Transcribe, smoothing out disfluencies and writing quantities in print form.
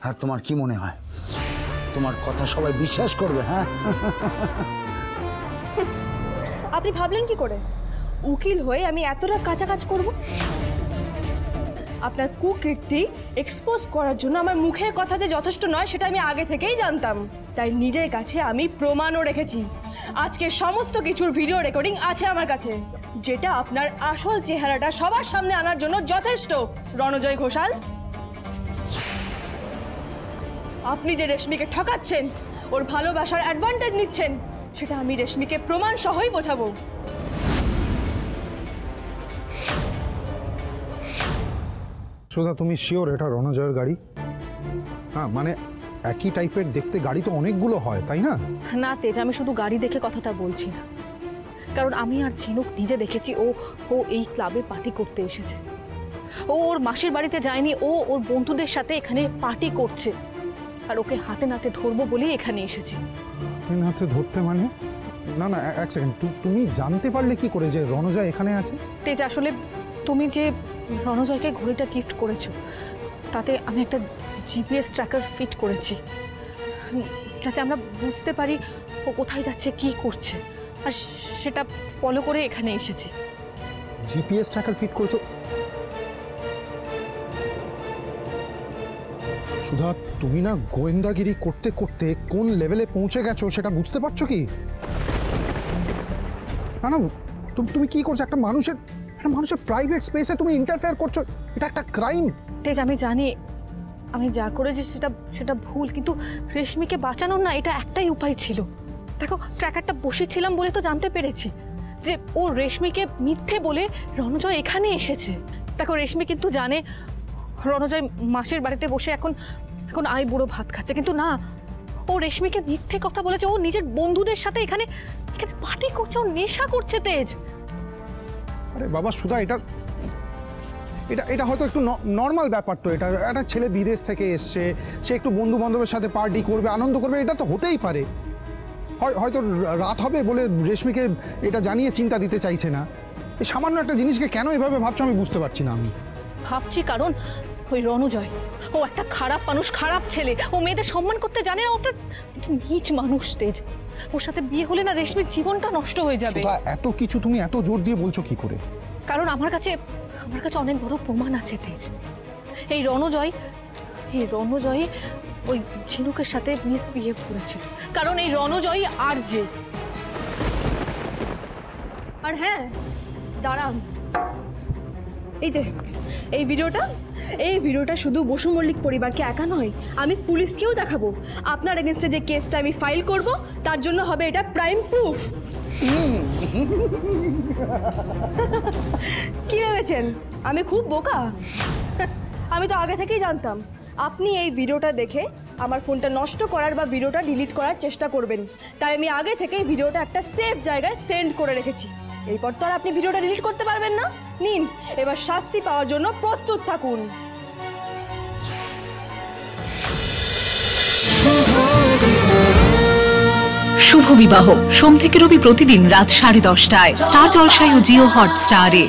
আর তোমার কি মনে হয় তোমার কথা সবাই বিশ্বাস করবে? হ্যাঁ, আপনি ভাবলেন কি করে উকিল হয়ে আমি এতটা কাঁচা কাজ করব? আপনার কুকীর্তি এক্সপোজ করার জন্য আমার মুখের কথা যে যথেষ্ট নয় সেটা আমি আগে থেকেই জানতাম। তাই নিজের কাছে আমি প্রমাণও রেখেছি। আজকে সমস্ত কিছুর ভিডিও রেকর্ডিং আছে আমার কাছে, যেটা আপনার আসল চেহারাটা সবার সামনে আনার জন্য যথেষ্ট। রণজয় ঘোষাল, আপনি যে রেশমিকে ঠকাচ্ছেন, ওর ভালোবাসার অ্যাডভান্টেজ নিচ্ছেন, সেটা আমি রেশমিকে প্রমাণ সহই বোঝাবো। সুধা, তুমি শিওর এটা রণজয়ের গাড়ি? হ্যাঁ, মানে একই টাইপের দেখতে গাড়ি তো অনেকগুলো হয়, তাই না? না তেজ, আমি শুধু গাড়ি দেখে কথাটা বলছি না, কারণ আমি আর ঝিনুক নিজে দেখেছি ও এই ক্লাবে পার্টি করতে এসেছে। ও ওর মাসির বাড়িতে যায়নি, ও ওর বন্ধুদের সাথে এখানে পার্টি করছে। আর ওকে হাতে নাতে ধরবো বলেই এখানে এসেছি। হাতে ধরতে মানে? না না, এক সেকেন্ড, তুমি জানতে পারলে কি করে যে রণজয় এখানে আছে? তেজ, আসলে তুমি যে রণজয়কে ঘড়িটা গিফট করেছো, তাতে আমি একটা জিপিএস ট্র্যাকার ফিট করেছি, যাতে আমরা বুঝতে পারি ও কোথায় যাচ্ছে, কি করছে, আর সেটা ফলো করে এখানে এসেছি। জিপিএস ট্র্যাকার ফিট করেছো? সুধা, তুমি না গোয়েন্দাগিরি করতে করতে কোন লেভেলে পৌঁছে গেছো সেটা বুঝতে পারছো কি? না না, তুমি কি করছো? একটা মানুষের প্রাইভেট স্পেসে তুমি ইন্টারফেয়ার করছো, এটা একটা ক্রাইম। তেজ, আমি জানি আমি যা করেছি সেটা ভুল, কিন্তু রেশমিকে বাঁচানোর না এটা একটাই উপায় ছিল। দেখো, ট্র্যাকারটা বসেছিলাম বলে তো জানতে পেরেছি যে ও রেশমিকে মিথ্যে বলে রণজয় এখানে এসেছে। দেখো, রেশমি কিন্তু জানে রণজয় মাসির বাড়িতে বসে এখন আই বুড়ো ভাত খাচ্ছে, কিন্তু না, ও রেশমিকে মিথ্যে কথা বলেছে। ও নিজের বন্ধুদের সাথে এখানে পার্টি করছে, ও নেশা করছে। তেজ, আরে বাবা সুধা, এটা হয়তো একটু নর্মাল ব্যাপার। তো এটা একটা ছেলে বিদেশ থেকে এসছে, সে একটু বন্ধু বান্ধবের সাথে পার্টি করবে, আনন্দ করবে, এটা তো হতেই পারে। হয়তো রাত হবে বলে রেশমিকে এটা জানিয়ে চিন্তা দিতে চাইছে না। এই সামান্য একটা জিনিসকে কেন এভাবে ভাবছো আমি বুঝতে পারছি না। আমি ভাবছি কারণ ওই রণজয়, ও একটা খারাপ মানুষ, খারাপ ছেলে। ও মেয়েদের সম্মান করতে জানে না, ওটা নীচ মানুষ। তেজ, ওর সাথে বিয়ে হলে না রেশমির জীবনটা নষ্ট হয়ে যাবে। এত কিছু তুমি এত জোর দিয়ে বলছো কি করে? কারণ আমার কাছে অনেক বড় প্রমাণ আছে। তেজ, এই রণজয় ওই ঝিনুকের সাথে মিসবিহেভ করেছিল, কারণ এই রণজয় আর যে। আর হ্যাঁ, দাঁড়ান, এই ভিডিওটা শুধু বসু মল্লিক পরিবারকে একা নয়, আমি পুলিশকেও দেখাবো। আপনার এগেনস্টে যে কেসটা আমি ফাইল করব, তার জন্য হবে এটা প্রাইম প্রুফ। কি ভেবেছেন আমি খুব বোকা? আমি তো আগে থেকেই জানতাম আপনি এই ভিডিওটা দেখে আমার ফোনটা নষ্ট করার বা ভিডিওটা ডিলিট করার চেষ্টা করবেন। তাই আমি আগে থেকেই ভিডিওটা একটা সেফ জায়গায় সেন্ড করে রেখেছি। এরপর তো আর আপনি ভিডিওটা ডিলিট করতে পারবেন না। নিন, এবার শাস্তি পাওয়ার জন্য প্রস্তুত থাকুন। শুভ বিবাহ সোম থেকে রবি প্রতিদিন রাত 10:30টায় স্টার জলসায় ও জিও হটস্টারে।